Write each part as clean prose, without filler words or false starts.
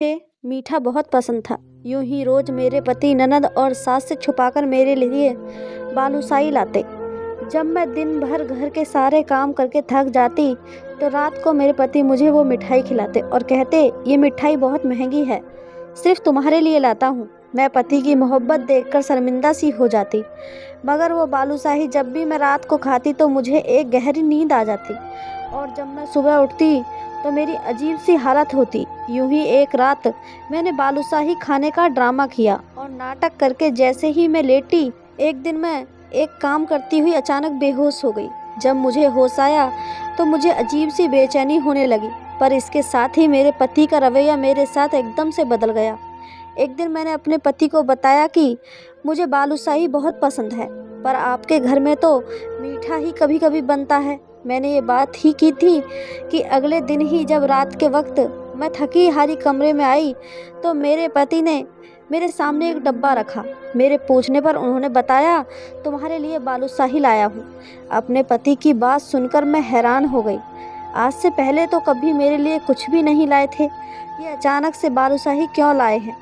मुझे मीठा बहुत पसंद था। यूं ही रोज मेरे पति ननद और सास से छुपाकर मेरे लिए बालूशाही लाते। जब मैं दिन भर घर के सारे काम करके थक जाती तो रात को मेरे पति मुझे वो मिठाई खिलाते और कहते, ये मिठाई बहुत महंगी है, सिर्फ तुम्हारे लिए लाता हूँ। मैं पति की मोहब्बत देखकर शर्मिंदा सी हो जाती, मगर वो बालूशाही जब भी मैं रात को खाती तो मुझे एक गहरी नींद आ जाती और जब मैं सुबह उठती तो मेरी अजीब सी हालत होती। यूं ही एक रात मैंने बालूशाही खाने का ड्रामा किया और नाटक करके जैसे ही मैं लेटी, एक दिन मैं एक काम करती हुई अचानक बेहोश हो गई। जब मुझे होश आया तो मुझे अजीब सी बेचैनी होने लगी, पर इसके साथ ही मेरे पति का रवैया मेरे साथ एकदम से बदल गया। एक दिन मैंने अपने पति को बताया कि मुझे बालूशाही बहुत पसंद है, पर आपके घर में तो मीठा ही कभी कभी बनता है। मैंने ये बात ही की थी कि अगले दिन ही जब रात के वक्त मैं थकी हारी कमरे में आई तो मेरे पति ने मेरे सामने एक डब्बा रखा। मेरे पूछने पर उन्होंने बताया, तुम्हारे लिए बालूशाही लाया हूँ। अपने पति की बात सुनकर मैं हैरान हो गई। आज से पहले तो कभी मेरे लिए कुछ भी नहीं लाए थे, ये अचानक से बालूशाही क्यों लाए हैं।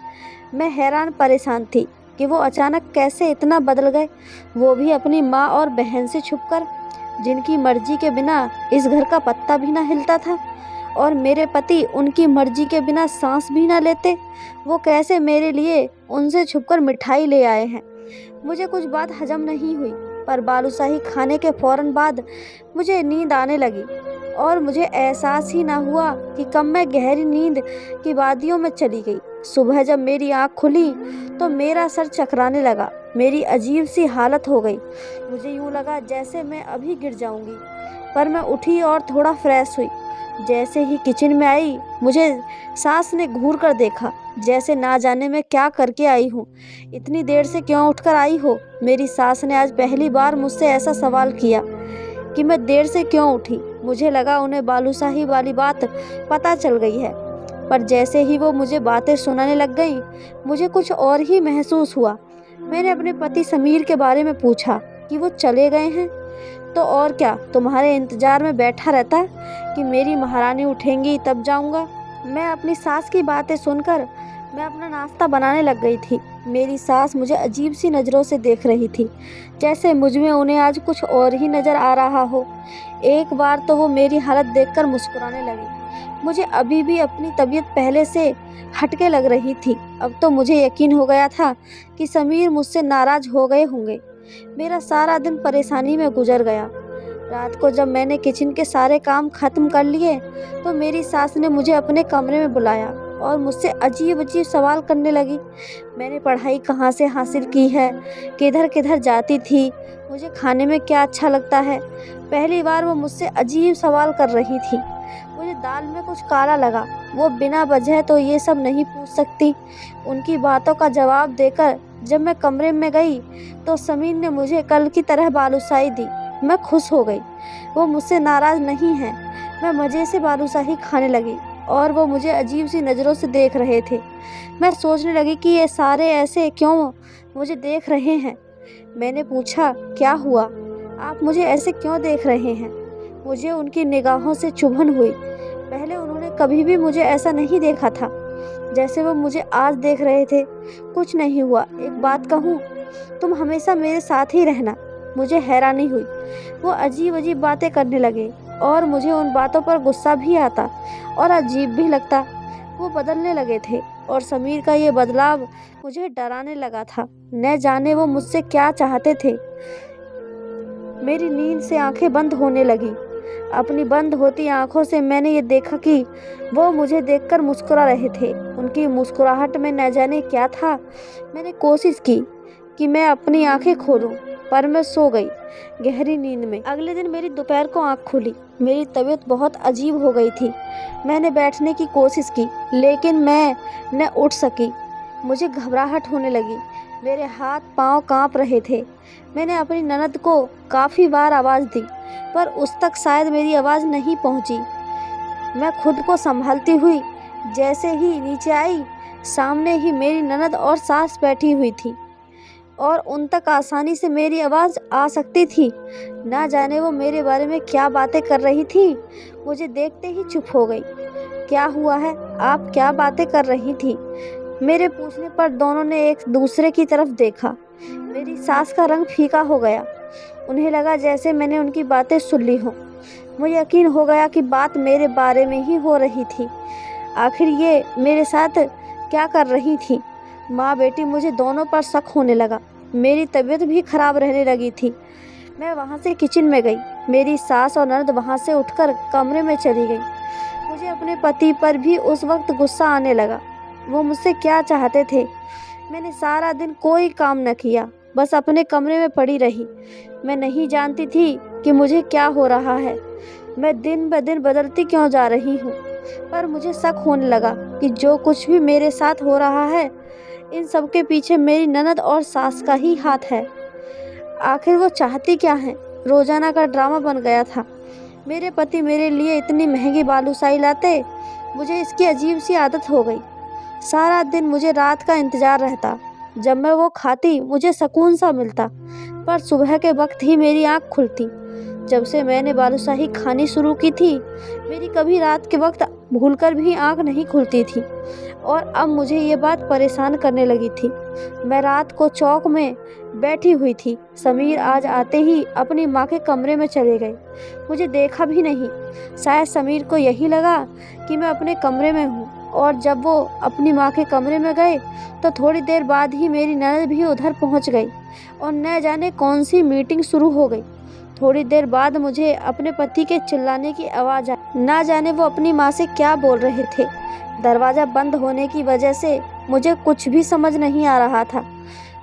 मैं हैरान परेशान थी कि वो अचानक कैसे इतना बदल गए, वो भी अपनी माँ और बहन से छुपकर, जिनकी मर्जी के बिना इस घर का पत्ता भी ना हिलता था, और मेरे पति उनकी मर्जी के बिना सांस भी ना लेते। वो कैसे मेरे लिए उनसे छुपकर मिठाई ले आए हैं। मुझे कुछ बात हजम नहीं हुई, पर बालूशाही खाने के फौरन बाद मुझे नींद आने लगी और मुझे एहसास ही ना हुआ कि कब मैं गहरी नींद की वादियों में चली गई। सुबह जब मेरी आँख खुली तो मेरा सर चकराने लगा, मेरी अजीब सी हालत हो गई। मुझे यूँ लगा जैसे मैं अभी गिर जाऊंगी, पर मैं उठी और थोड़ा फ्रेश हुई। जैसे ही किचन में आई मुझे सास ने घूर कर देखा, जैसे ना जाने मैं क्या करके आई हूँ, इतनी देर से क्यों उठकर आई हो। मेरी सास ने आज पहली बार मुझसे ऐसा सवाल किया कि मैं देर से क्यों उठी। मुझे लगा उन्हें बालूशाही वाली बात पता चल गई है, पर जैसे ही वो मुझे बातें सुनाने लग गई मुझे कुछ और ही महसूस हुआ। मैंने अपने पति समीर के बारे में पूछा कि वो चले गए हैं, तो और क्या तुम्हारे इंतजार में बैठा रहता कि मेरी महारानी उठेंगी तब जाऊंगा। मैं अपनी सास की बातें सुनकर मैं अपना नाश्ता बनाने लग गई थी। मेरी सास मुझे अजीब सी नज़रों से देख रही थी, जैसे मुझ में उन्हें आज कुछ और ही नज़र आ रहा हो। एक बार तो वो मेरी हालत देखकर मुस्कुराने लगी। मुझे अभी भी अपनी तबीयत पहले से हटके लग रही थी। अब तो मुझे यकीन हो गया था कि समीर मुझसे नाराज़ हो गए होंगे। मेरा सारा दिन परेशानी में गुजर गया। रात को जब मैंने किचन के सारे काम खत्म कर लिए तो मेरी सास ने मुझे अपने कमरे में बुलाया और मुझसे अजीब अजीब सवाल करने लगी। मैंने पढ़ाई कहाँ से हासिल की है, किधर किधर जाती थी, मुझे खाने में क्या अच्छा लगता है। पहली बार वो मुझसे अजीब सवाल कर रही थी। मुझे दाल में कुछ काला लगा। वो बिना वजह तो ये सब नहीं पूछ सकती। उनकी बातों का जवाब देकर जब मैं कमरे में गई तो समीर ने मुझे कल की तरह बालूशाही दी। मैं खुश हो गई, वो मुझसे नाराज़ नहीं है। मैं मज़े से बालूशाही खाने लगी और वो मुझे अजीब सी नज़रों से देख रहे थे। मैं सोचने लगी कि ये सारे ऐसे क्यों मुझे देख रहे हैं। मैंने पूछा, क्या हुआ, आप मुझे ऐसे क्यों देख रहे हैं। मुझे उनकी निगाहों से चुभन हुई। पहले उन्होंने कभी भी मुझे ऐसा नहीं देखा था जैसे वो मुझे आज देख रहे थे। कुछ नहीं हुआ, एक बात कहूँ, तुम हमेशा मेरे साथ ही रहना। मुझे हैरानी हुई। वो अजीब अजीब बातें करने लगे और मुझे उन बातों पर गुस्सा भी आता और अजीब भी लगता। वो बदलने लगे थे और समीर का ये बदलाव मुझे डराने लगा था। न जाने वो मुझसे क्या चाहते थे। मेरी नींद से आंखें बंद होने लगी। अपनी बंद होती आंखों से मैंने ये देखा कि वो मुझे देखकर मुस्कुरा रहे थे। उनकी मुस्कुराहट में न जाने क्या था। मैंने कोशिश की कि मैं अपनी आंखें खोलूं, पर मैं सो गई गहरी नींद में। अगले दिन मेरी दोपहर को आंख खुली। मेरी तबीयत बहुत अजीब हो गई थी। मैंने बैठने की कोशिश की, लेकिन मैं न उठ सकी। मुझे घबराहट होने लगी। मेरे हाथ पांव कांप रहे थे। मैंने अपनी ननद को काफ़ी बार आवाज़ दी, पर उस तक शायद मेरी आवाज़ नहीं पहुंची। मैं खुद को संभालती हुई जैसे ही नीचे आई, सामने ही मेरी ननद और सास बैठी हुई थी और उन तक आसानी से मेरी आवाज़ आ सकती थी। ना जाने वो मेरे बारे में क्या बातें कर रही थी। मुझे देखते ही चुप हो गई क्या हुआ है? आप क्या बातें कर रही थी? मेरे पूछने पर दोनों ने एक दूसरे की तरफ देखा। मेरी सास का रंग फीका हो गया। उन्हें लगा जैसे मैंने उनकी बातें सुन ली हों। मुझे यकीन हो गया कि बात मेरे बारे में ही हो रही थी। आखिर ये मेरे साथ क्या कर रही थी? माँ बेटी मुझे दोनों पर शक होने लगा। मेरी तबीयत भी खराब रहने लगी थी। मैं वहाँ से किचन में गई। मेरी सास और ननद वहाँ से उठकर कमरे में चली गई। मुझे अपने पति पर भी उस वक्त गुस्सा आने लगा। वो मुझसे क्या चाहते थे? मैंने सारा दिन कोई काम न किया, बस अपने कमरे में पड़ी रही। मैं नहीं जानती थी कि मुझे क्या हो रहा है। मैं दिन ब दिन बदलती क्यों जा रही हूँ। पर मुझे शक होने लगा कि जो कुछ भी मेरे साथ हो रहा है, इन सब के पीछे मेरी ननद और सास का ही हाथ है। आखिर वो चाहती क्या है? रोजाना का ड्रामा बन गया था। मेरे पति मेरे लिए इतनी महंगी बालूशाही लाते, मुझे इसकी अजीब सी आदत हो गई। सारा दिन मुझे रात का इंतजार रहता। जब मैं वो खाती मुझे सुकून सा मिलता, पर सुबह के वक्त ही मेरी आँख खुलती। जब से मैंने बालूशाही खानी शुरू की थी, मेरी कभी रात के वक्त भूलकर भी आँख नहीं खुलती थी। और अब मुझे ये बात परेशान करने लगी थी। मैं रात को चौक में बैठी हुई थी। समीर आज आते ही अपनी माँ के कमरे में चले गए। मुझे देखा भी नहीं। शायद समीर को यही लगा कि मैं अपने कमरे में हूँ। और जब वो अपनी माँ के कमरे में गए तो थोड़ी देर बाद ही मेरी ननद भी उधर पहुँच गई और न जाने कौन सी मीटिंग शुरू हो गई। थोड़ी देर बाद मुझे अपने पति के चिल्लाने की आवाज़ आई। ना जाने वो अपनी माँ से क्या बोल रहे थे। दरवाज़ा बंद होने की वजह से मुझे कुछ भी समझ नहीं आ रहा था,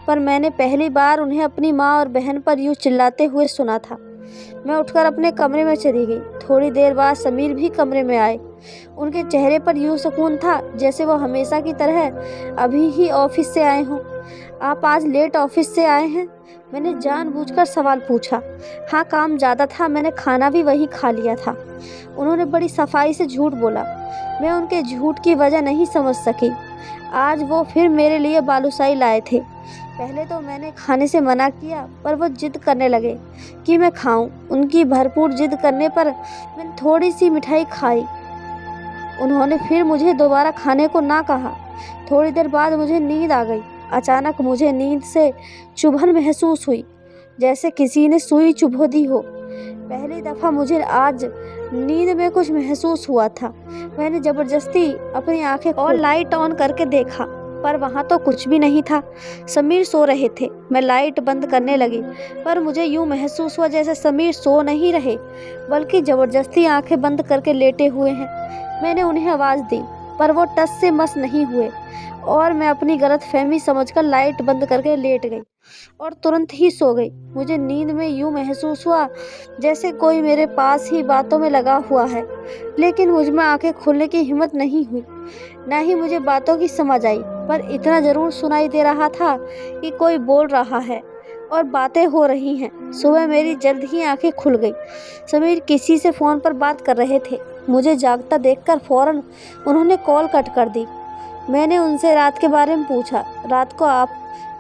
पर मैंने पहली बार उन्हें अपनी माँ और बहन पर यूँ चिल्लाते हुए सुना था। मैं उठकर अपने कमरे में चली गई। थोड़ी देर बाद समीर भी कमरे में आए। उनके चेहरे पर यूँ सुकून था जैसे वो हमेशा की तरह अभी ही ऑफिस से आए हों। आप आज लेट ऑफिस से आए हैं? मैंने जानबूझकर सवाल पूछा। हाँ, काम ज़्यादा था, मैंने खाना भी वहीं खा लिया था। उन्होंने बड़ी सफाई से झूठ बोला। मैं उनके झूठ की वजह नहीं समझ सकी। आज वो फिर मेरे लिए बालूशाही लाए थे। पहले तो मैंने खाने से मना किया, पर वो जिद करने लगे कि मैं खाऊं। उनकी भरपूर जिद करने पर मैंने थोड़ी सी मिठाई खाई। उन्होंने फिर मुझे दोबारा खाने को ना कहा। थोड़ी देर बाद मुझे नींद आ गई। अचानक मुझे नींद से चुभन महसूस हुई, जैसे किसी ने सुई चुभो दी हो। पहली दफ़ा मुझे आज नींद में कुछ महसूस हुआ था। मैंने ज़बरदस्ती अपनी आंखें और लाइट ऑन करके देखा, पर वहाँ तो कुछ भी नहीं था। समीर सो रहे थे। मैं लाइट बंद करने लगी, पर मुझे यूँ महसूस हुआ जैसे समीर सो नहीं रहे, बल्कि ज़बरदस्ती आंखें बंद करके लेटे हुए हैं। मैंने उन्हें आवाज़ दी, पर वो टस से मस नहीं हुए और मैं अपनी गलतफहमी समझकर लाइट बंद करके लेट गई और तुरंत ही सो गई। मुझे नींद में यूँ महसूस हुआ जैसे कोई मेरे पास ही बातों में लगा हुआ है, लेकिन मुझ में आंखें खोलने की हिम्मत नहीं हुई। न ही मुझे बातों की समझ आई, पर इतना ज़रूर सुनाई दे रहा था कि कोई बोल रहा है और बातें हो रही हैं। सुबह मेरी जल्द ही आंखें खुल गई। समीर किसी से फ़ोन पर बात कर रहे थे। मुझे जागता देखकर फ़ौरन उन्होंने कॉल कट कर दी। मैंने उनसे रात के बारे में पूछा। रात को आप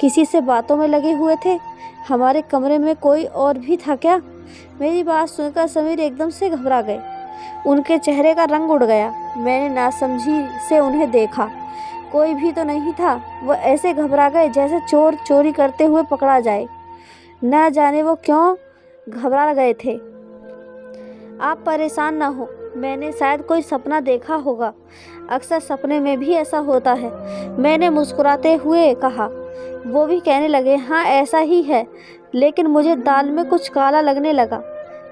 किसी से बातों में लगे हुए थे? हमारे कमरे में कोई और भी था क्या? मेरी बात सुनकर समीर एकदम से घबरा गए। उनके चेहरे का रंग उड़ गया। मैंने नासमझी से उन्हें देखा। कोई भी तो नहीं था। वो ऐसे घबरा गए जैसे चोर चोरी करते हुए पकड़ा जाए। न जाने वो क्यों घबरा गए थे। आप परेशान ना हो, मैंने शायद कोई सपना देखा होगा। अक्सर सपने में भी ऐसा होता है, मैंने मुस्कुराते हुए कहा। वो भी कहने लगे, हाँ ऐसा ही है, लेकिन मुझे दाल में कुछ काला लगने लगा।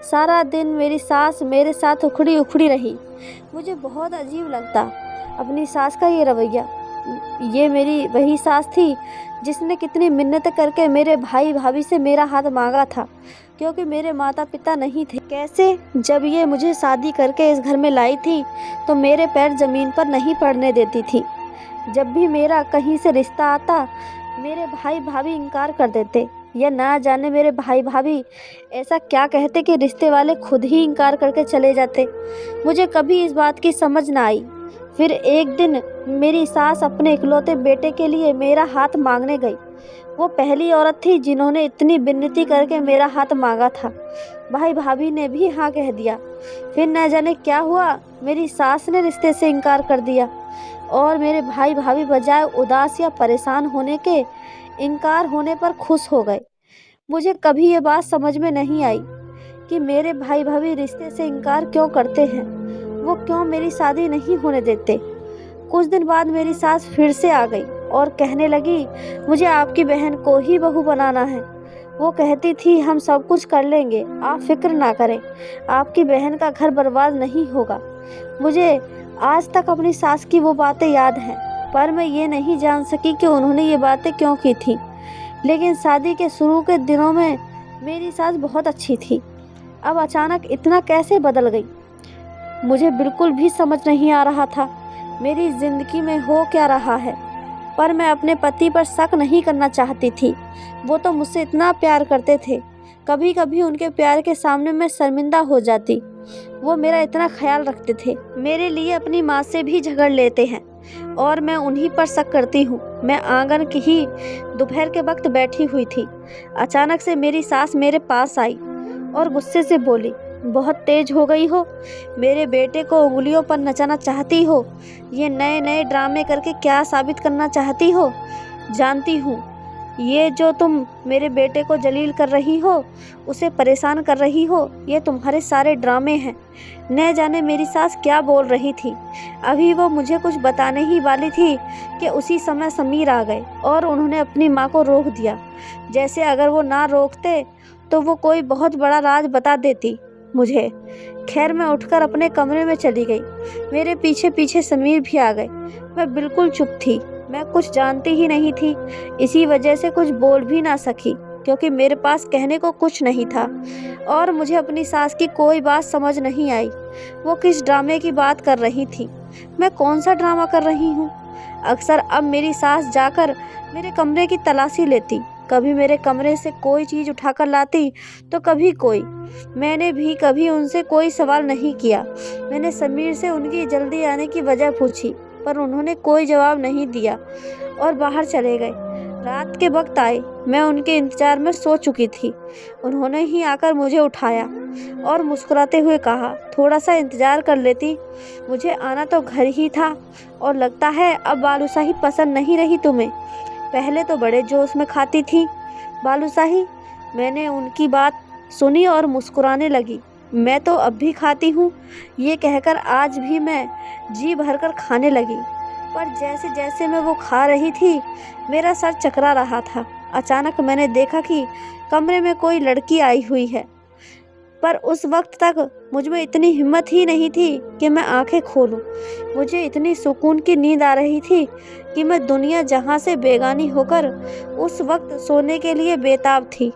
सारा दिन मेरी सास मेरे साथ उखड़ी उखड़ी रही। मुझे बहुत अजीब लगता अपनी सास का ये रवैया। ये मेरी वही सास थी जिसने कितनी मिन्नतें करके मेरे भाई भाभी से मेरा हाथ मांगा था, क्योंकि मेरे माता पिता नहीं थे। कैसे जब ये मुझे शादी करके इस घर में लाई थी तो मेरे पैर ज़मीन पर नहीं पड़ने देती थी। जब भी मेरा कहीं से रिश्ता आता, मेरे भाई भाभी इनकार कर देते, या ना जाने मेरे भाई भाभी ऐसा क्या कहते कि रिश्ते वाले खुद ही इनकार करके चले जाते। मुझे कभी इस बात की समझ ना आई। फिर एक दिन मेरी सास अपने इकलौते बेटे के लिए मेरा हाथ मांगने गई। वो पहली औरत थी जिन्होंने इतनी विनती करके मेरा हाथ मांगा था। भाई भाभी ने भी हाँ कह दिया। फिर न जाने क्या हुआ, मेरी सास ने रिश्ते से इनकार कर दिया और मेरे भाई भाभी बजाय उदास या परेशान होने के इनकार होने पर खुश हो गए। मुझे कभी ये बात समझ में नहीं आई कि मेरे भाई भाभी रिश्ते से इनकार क्यों करते हैं। वो क्यों मेरी शादी नहीं होने देते। कुछ दिन बाद मेरी सास फिर से आ गई और कहने लगी, मुझे आपकी बहन को ही बहू बनाना है। वो कहती थी, हम सब कुछ कर लेंगे, आप फिक्र ना करें, आपकी बहन का घर बर्बाद नहीं होगा। मुझे आज तक अपनी सास की वो बातें याद हैं, पर मैं ये नहीं जान सकी कि उन्होंने ये बातें क्यों की थी। लेकिन शादी के शुरू के दिनों में मेरी सास बहुत अच्छी थी। अब अचानक इतना कैसे बदल गई, मुझे बिल्कुल भी समझ नहीं आ रहा था। मेरी जिंदगी में हो क्या रहा है। पर मैं अपने पति पर शक नहीं करना चाहती थी। वो तो मुझसे इतना प्यार करते थे, कभी कभी उनके प्यार के सामने मैं शर्मिंदा हो जाती। वो मेरा इतना ख्याल रखते थे, मेरे लिए अपनी माँ से भी झगड़ लेते हैं और मैं उन्हीं पर शक करती हूँ। मैं आंगन की ही दोपहर के वक्त बैठी हुई थी। अचानक से मेरी सास मेरे पास आई और गुस्से से बोली, बहुत तेज हो गई हो, मेरे बेटे को उंगलियों पर नचाना चाहती हो, ये नए नए ड्रामे करके क्या साबित करना चाहती हो। जानती हूँ ये जो तुम मेरे बेटे को जलील कर रही हो, उसे परेशान कर रही हो, ये तुम्हारे सारे ड्रामे हैं। न जाने मेरी सास क्या बोल रही थी। अभी वो मुझे कुछ बताने ही वाली थी कि उसी समय समीर आ गए और उन्होंने अपनी माँ को रोक दिया, जैसे अगर वो ना रोकते तो वो कोई बहुत बड़ा राज बता देती मुझे। खैर मैं उठकर अपने कमरे में चली गई। मेरे पीछे पीछे समीर भी आ गए। मैं बिल्कुल चुप थी, मैं कुछ जानती ही नहीं थी, इसी वजह से कुछ बोल भी ना सकी क्योंकि मेरे पास कहने को कुछ नहीं था। और मुझे अपनी सास की कोई बात समझ नहीं आई। वो किस ड्रामे की बात कर रही थी, मैं कौन सा ड्रामा कर रही हूँ। अक्सर अब मेरी सास जाकर मेरे कमरे की तलाशी लेती, कभी मेरे कमरे से कोई चीज़ उठाकर लाती तो कभी कोई। मैंने भी कभी उनसे कोई सवाल नहीं किया। मैंने समीर से उनकी जल्दी आने की वजह पूछी, पर उन्होंने कोई जवाब नहीं दिया और बाहर चले गए। रात के वक्त आए, मैं उनके इंतजार में सो चुकी थी। उन्होंने ही आकर मुझे उठाया और मुस्कुराते हुए कहा, थोड़ा सा इंतजार कर लेती, मुझे आना तो घर ही था। और लगता है अब बालूशाही पसंद नहीं रही तुम्हें। पहले तो बड़े जोश में खाती थी बालूशाही। मैंने उनकी बात सुनी और मुस्कुराने लगी। मैं तो अब भी खाती हूँ, ये कहकर आज भी मैं जी भरकर खाने लगी। पर जैसे जैसे मैं वो खा रही थी, मेरा सर चकरा रहा था। अचानक मैंने देखा कि कमरे में कोई लड़की आई हुई है, पर उस वक्त तक मुझ में इतनी हिम्मत ही नहीं थी कि मैं आंखें खोलूं। मुझे इतनी सुकून की नींद आ रही थी कि मैं दुनिया जहां से बेगानी होकर उस वक्त सोने के लिए बेताब थी।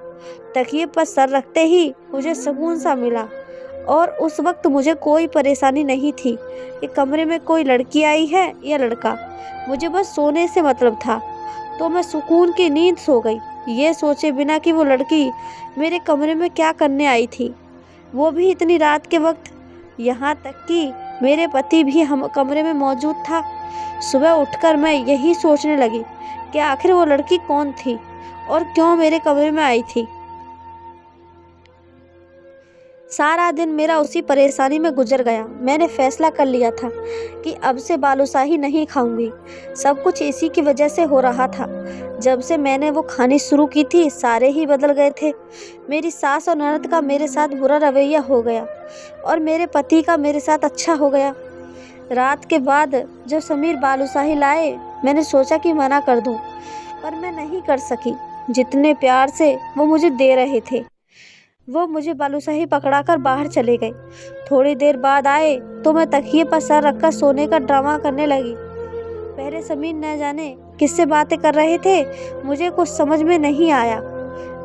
तकिए पर सर रखते ही मुझे सुकून सा मिला और उस वक्त मुझे कोई परेशानी नहीं थी कि कमरे में कोई लड़की आई है या लड़का। मुझे बस सोने से मतलब था, तो मैं सुकून की नींद सो गई, ये सोचे बिना कि वो लड़की मेरे कमरे में क्या करने आई थी, वो भी इतनी रात के वक्त। यहाँ तक कि मेरे पति भी हम कमरे में मौजूद था। सुबह उठकर मैं यही सोचने लगी कि आखिर वो लड़की कौन थी और क्यों मेरे कमरे में आई थी। सारा दिन मेरा उसी परेशानी में गुजर गया। मैंने फैसला कर लिया था कि अब से बालूशाही नहीं खाऊंगी। सब कुछ इसी की वजह से हो रहा था। जब से मैंने वो खानी शुरू की थी, सारे ही बदल गए थे। मेरी सास और ननद का मेरे साथ बुरा रवैया हो गया और मेरे पति का मेरे साथ अच्छा हो गया। रात के बाद जब समीर बालूशाही लाए, मैंने सोचा कि मना कर दूं, पर मैं नहीं कर सकी। जितने प्यार से वो मुझे दे रहे थे, वो मुझे बालूशाही पकड़ाकर बाहर चले गए। थोड़ी देर बाद आए तो मैं तकिए पर सर रखकर सोने का ड्रामा करने लगी। पहले समीर न जाने किससे बातें कर रहे थे, मुझे कुछ समझ में नहीं आया।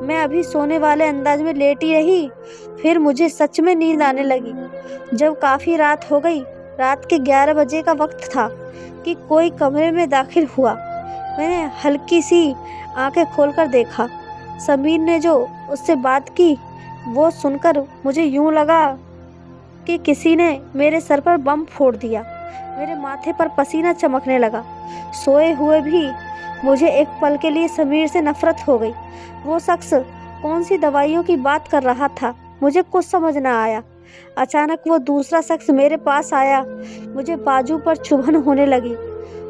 मैं अभी सोने वाले अंदाज में लेटी रही, फिर मुझे सच में नींद आने लगी। जब काफ़ी रात हो गई, रात के 11 बजे का वक्त था कि कोई कमरे में दाखिल हुआ। मैंने हल्की सी आंखें खोलकर देखा। समीर ने जो उससे बात की, वो सुनकर मुझे यूं लगा कि किसी ने मेरे सर पर बम फोड़ दिया। मेरे माथे पर पसीना चमकने लगा। सोए हुए भी मुझे एक पल के लिए समीर से नफरत हो गई। वो शख्स कौन सी दवाइयों की बात कर रहा था, मुझे कुछ समझ न आया। अचानक वो दूसरा शख्स मेरे पास आया, मुझे बाजू पर चुभन होने लगी।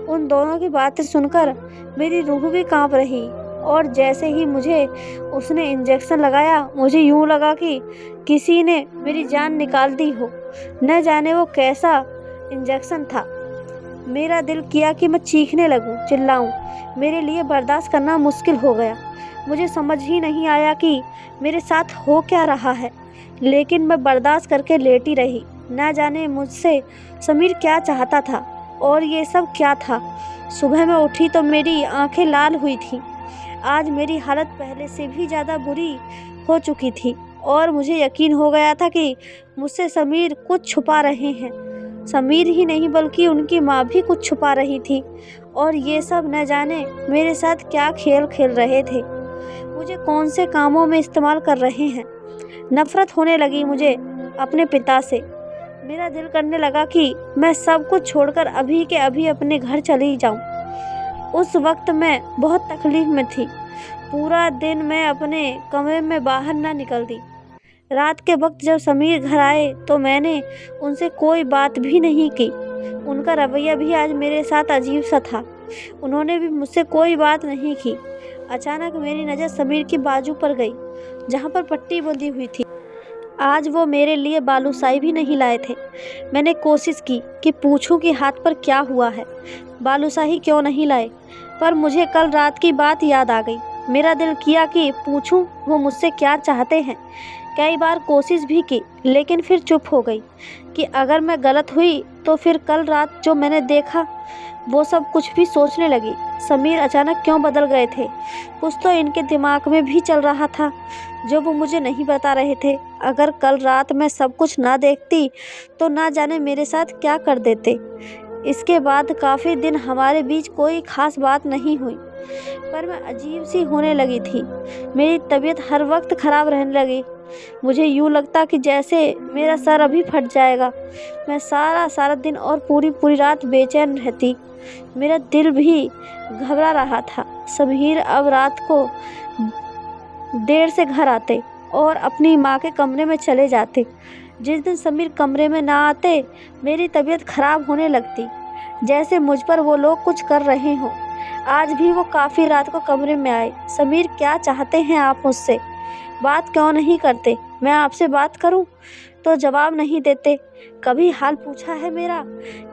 उन दोनों की बातें सुनकर मेरी रूह भी कांप रही, और जैसे ही मुझे उसने इंजेक्शन लगाया, मुझे यूं लगा कि किसी ने मेरी जान निकाल दी हो। न जाने वो कैसा इंजेक्शन था। मेरा दिल किया कि मैं चीखने लगूं, चिल्लाऊं। मेरे लिए बर्दाश्त करना मुश्किल हो गया। मुझे समझ ही नहीं आया कि मेरे साथ हो क्या रहा है, लेकिन मैं बर्दाश्त करके लेटी रही। न जाने मुझसे समीर क्या चाहता था और ये सब क्या था। सुबह मैं उठी तो मेरी आंखें लाल हुई थीं। आज मेरी हालत पहले से भी ज़्यादा बुरी हो चुकी थी और मुझे यकीन हो गया था कि मुझसे समीर कुछ छुपा रहे हैं। समीर ही नहीं बल्कि उनकी माँ भी कुछ छुपा रही थी, और ये सब न जाने मेरे साथ क्या खेल खेल रहे थे। मुझे कौन से कामों में इस्तेमाल कर रहे हैं। नफरत होने लगी मुझे अपने पिता से। मेरा दिल करने लगा कि मैं सब कुछ छोड़कर अभी के अभी अपने घर चली जाऊं। उस वक्त मैं बहुत तकलीफ में थी। पूरा दिन मैं अपने कमरे में बाहर ना निकलती। रात के वक्त जब समीर घर आए तो मैंने उनसे कोई बात भी नहीं की। उनका रवैया भी आज मेरे साथ अजीब सा था। उन्होंने भी मुझसे कोई बात नहीं की। अचानक मेरी नज़र समीर की बाजू पर गई, जहाँ पर पट्टी बंधी हुई थी। आज वो मेरे लिए बालूशाही भी नहीं लाए थे। मैंने कोशिश की कि पूछूं कि हाथ पर क्या हुआ है, बालूशाही क्यों नहीं लाए, पर मुझे कल रात की बात याद आ गई। मेरा दिल किया कि पूछूं वो मुझसे क्या चाहते हैं। कई बार कोशिश भी की, लेकिन फिर चुप हो गई कि अगर मैं गलत हुई तो फिर कल रात जो मैंने देखा वो सब कुछ भी सोचने लगी। समीर अचानक क्यों बदल गए थे, कुछ तो इनके दिमाग में भी चल रहा था जो वो मुझे नहीं बता रहे थे। अगर कल रात मैं सब कुछ ना देखती तो ना जाने मेरे साथ क्या कर देते। इसके बाद काफ़ी दिन हमारे बीच कोई ख़ास बात नहीं हुई, पर मैं अजीब सी होने लगी थी। मेरी तबीयत हर वक्त ख़राब रहने लगी। मुझे यूँ लगता कि जैसे मेरा सर अभी फट जाएगा। मैं सारा दिन और पूरी रात बेचैन रहती। मेरा दिल भी घबरा रहा था। समीर अब रात को देर से घर आते और अपनी माँ के कमरे में चले जाते। जिस दिन समीर कमरे में ना आते, मेरी तबीयत खराब होने लगती, जैसे मुझ पर वो लोग कुछ कर रहे हों। आज भी वो काफ़ी रात को कमरे में आए। समीर, क्या चाहते हैं आप मुझसे? बात क्यों नहीं करते? मैं आपसे बात करूं तो जवाब नहीं देते। कभी हाल पूछा है मेरा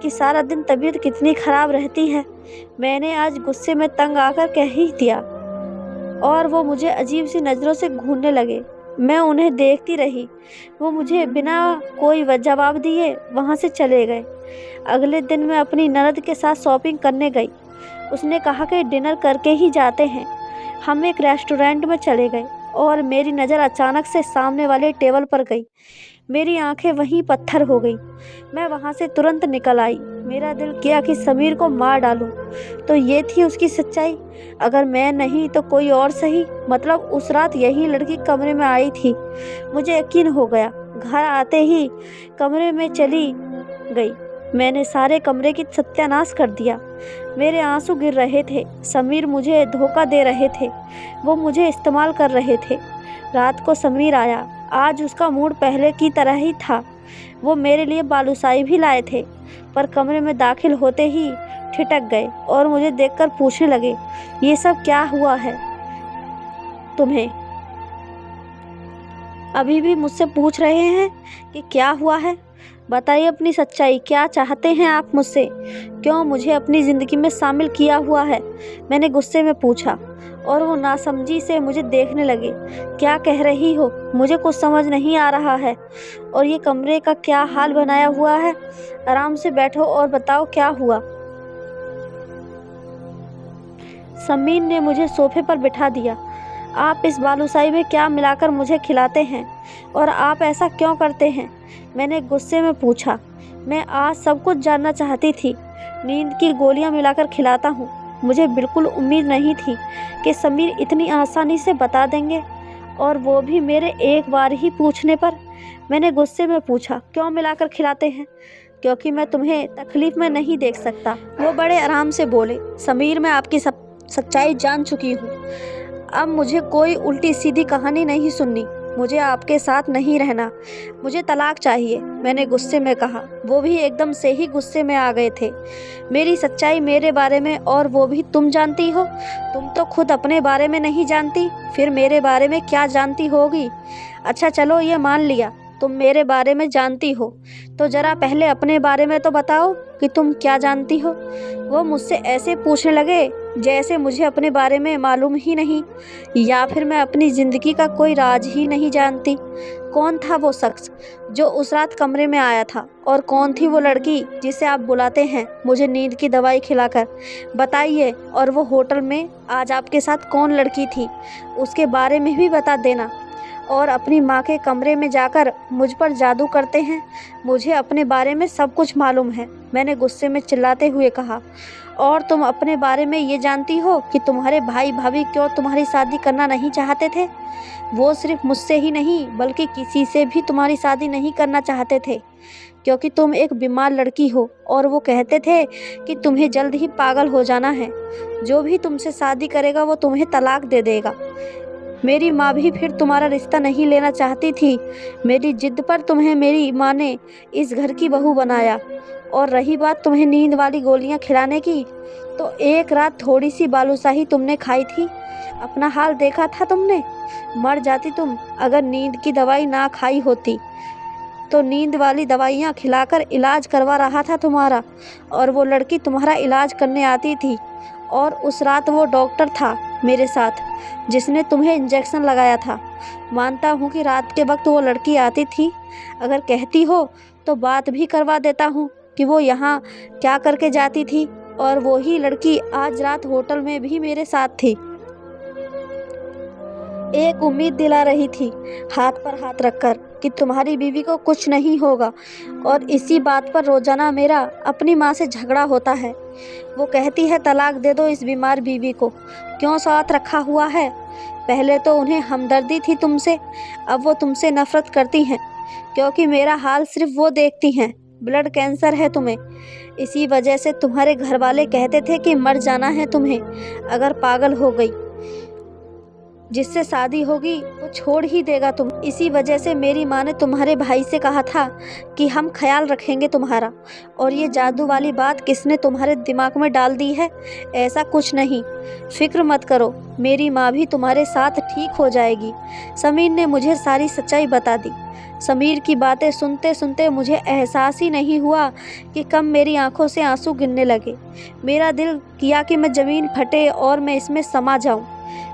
कि सारा दिन तबीयत कितनी ख़राब रहती है? मैंने आज गुस्से में तंग आकर कह ही दिया, और वो मुझे अजीब सी नज़रों से घूरने लगे। मैं उन्हें देखती रही। वो मुझे बिना कोई जवाब दिए वहाँ से चले गए। अगले दिन मैं अपनी ननद के साथ शॉपिंग करने गई। उसने कहा कि डिनर करके ही जाते हैं। हम एक रेस्टोरेंट में चले गए और मेरी नज़र अचानक से सामने वाले टेबल पर गई। मेरी आंखें वहीं पत्थर हो गई। मैं वहाँ से तुरंत निकल आई। मेरा दिल किया कि समीर को मार डालूं। तो ये थी उसकी सच्चाई। अगर मैं नहीं तो कोई और सही। मतलब उस रात यही लड़की कमरे में आई थी। मुझे यकीन हो गया। घर आते ही कमरे में चली गई। मैंने सारे कमरे की सत्यानाश कर दिया। मेरे आंसू गिर रहे थे। समीर मुझे धोखा दे रहे थे। वो मुझे इस्तेमाल कर रहे थे। रात को समीर आया। आज उसका मूड पहले की तरह ही था। वो मेरे लिए बालूशाही भी लाए थे, पर कमरे में दाखिल होते ही ठिठक गए और मुझे देखकर पूछने लगे, ये सब क्या हुआ है तुम्हें? अभी भी मुझसे पूछ रहे हैं कि क्या हुआ है? बताइए अपनी सच्चाई। क्या चाहते हैं आप मुझसे? क्यों मुझे अपनी ज़िंदगी में शामिल किया हुआ है? मैंने गुस्से में पूछा, और वो नासमझी से मुझे देखने लगे। क्या कह रही हो? मुझे कुछ समझ नहीं आ रहा है। और ये कमरे का क्या हाल बनाया हुआ है? आराम से बैठो और बताओ क्या हुआ। समीर ने मुझे सोफे पर बिठा दिया। आप इस बालूशाही में क्या मिलाकर मुझे खिलाते हैं, और आप ऐसा क्यों करते हैं? मैंने गुस्से में पूछा। मैं आज सब कुछ जानना चाहती थी। नींद की गोलियां मिलाकर खिलाता हूँ। मुझे बिल्कुल उम्मीद नहीं थी कि समीर इतनी आसानी से बता देंगे, और वो भी मेरे एक बार ही पूछने पर। मैंने गुस्से में पूछा, क्यों मिलाकर खिलाते हैं? क्योंकि मैं तुम्हें तकलीफ़ में नहीं देख सकता। वो बड़े आराम से बोले, समीर, मैं आपकी सच्चाई जान चुकी हूँ। अब मुझे कोई उल्टी सीधी कहानी नहीं सुननी। मुझे आपके साथ नहीं रहना। मुझे तलाक चाहिए, मैंने गुस्से में कहा। वो भी एकदम से ही गुस्से में आ गए थे। मेरी सच्चाई मेरे बारे में, और वो भी तुम जानती हो? तुम तो खुद अपने बारे में नहीं जानती, फिर मेरे बारे में क्या जानती होगी? अच्छा चलो ये मान लिया तुम मेरे बारे में जानती हो, तो ज़रा पहले अपने बारे में तो बताओ कि तुम क्या जानती हो। वो मुझसे ऐसे पूछने लगे जैसे मुझे अपने बारे में मालूम ही नहीं, या फिर मैं अपनी ज़िंदगी का कोई राज ही नहीं जानती। कौन था वो शख्स जो उस रात कमरे में आया था, और कौन थी वो लड़की जिसे आप बुलाते हैं मुझे नींद की दवाई खिलाकर? बताइए। और वो होटल में आज आपके साथ कौन लड़की थी, उसके बारे में भी बता देना। और अपनी माँ के कमरे में जाकर मुझ पर जादू करते हैं। मुझे अपने बारे में सब कुछ मालूम है, मैंने गुस्से में चिल्लाते हुए कहा। और तुम अपने बारे में ये जानती हो कि तुम्हारे भाई भाभी क्यों तुम्हारी शादी करना नहीं चाहते थे? वो सिर्फ मुझसे ही नहीं बल्कि किसी से भी तुम्हारी शादी नहीं करना चाहते थे, क्योंकि तुम एक बीमार लड़की हो, और वो कहते थे कि तुम्हें जल्द ही पागल हो जाना है। जो भी तुमसे शादी करेगा वो तुम्हें तलाक दे देगा। मेरी माँ भी फिर तुम्हारा रिश्ता नहीं लेना चाहती थी। मेरी जिद पर तुम्हें मेरी माँ ने इस घर की बहू बनाया। और रही बात तुम्हें नींद वाली गोलियाँ खिलाने की, तो एक रात थोड़ी सी बालूशाही तुमने खाई थी। अपना हाल देखा था तुमने? मर जाती तुम अगर नींद की दवाई ना खाई होती। तो नींद वाली दवाइयाँ खिलाकर इलाज करवा रहा था तुम्हारा, और वो लड़की तुम्हारा इलाज करने आती थी। और उस रात वो डॉक्टर था मेरे साथ जिसने तुम्हें इंजेक्शन लगाया था। मानता हूँ कि रात के वक्त वो लड़की आती थी। अगर कहती हो तो बात भी करवा देता हूँ कि वो यहाँ क्या करके जाती थी। और वो ही लड़की आज रात होटल में भी मेरे साथ थी। एक उम्मीद दिला रही थी हाथ पर हाथ रखकर कि तुम्हारी बीवी को कुछ नहीं होगा। और इसी बात पर रोजाना मेरा अपनी माँ से झगड़ा होता है। वो कहती है तलाक दे दो इस बीमार बीवी को, क्यों साथ रखा हुआ है? पहले तो उन्हें हमदर्दी थी तुमसे, अब वो तुमसे नफरत करती हैं, क्योंकि मेरा हाल सिर्फ वो देखती हैं। ब्लड कैंसर है तुम्हें, इसी वजह से तुम्हारे घर वाले कहते थे कि मर जाना है तुम्हें अगर पागल हो गई। जिससे शादी होगी वो छोड़ ही देगा तुम। इसी वजह से मेरी माँ ने तुम्हारे भाई से कहा था कि हम ख्याल रखेंगे तुम्हारा। और ये जादू वाली बात किसने तुम्हारे दिमाग में डाल दी है? ऐसा कुछ नहीं, फिक्र मत करो, मेरी माँ भी तुम्हारे साथ ठीक हो जाएगी। समीर ने मुझे सारी सच्चाई बता दी। समीर की बातें सुनते सुनते मुझे एहसास ही नहीं हुआ कि कब मेरी आंखों से आंसू गिरने लगे। मेरा दिल किया कि मैं ज़मीन फटे और मैं इसमें समा जाऊं।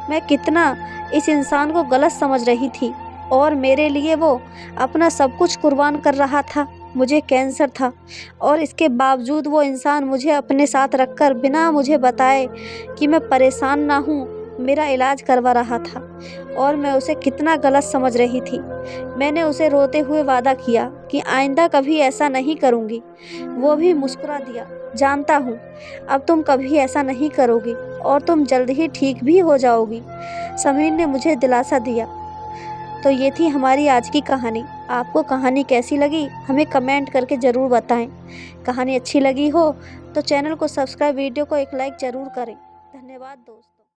मैं कितना इस इंसान को गलत समझ रही थी, और मेरे लिए वो अपना सब कुछ कुर्बान कर रहा था। मुझे कैंसर था, और इसके बावजूद वो इंसान मुझे अपने साथ रखकर बिना मुझे बताए कि मैं परेशान ना हूँ मेरा इलाज करवा रहा था। और मैं उसे कितना गलत समझ रही थी। मैंने उसे रोते हुए वादा किया कि आइंदा कभी ऐसा नहीं करूँगी। वो भी मुस्कुरा दिया। जानता हूँ अब तुम कभी ऐसा नहीं करोगी, और तुम जल्द ही ठीक भी हो जाओगी, समीर ने मुझे दिलासा दिया। तो ये थी हमारी आज की कहानी। आपको कहानी कैसी लगी हमें कमेंट करके ज़रूर बताएं। कहानी अच्छी लगी हो तो चैनल को सब्सक्राइब, वीडियो को एक लाइक ज़रूर करें। धन्यवाद दोस्त।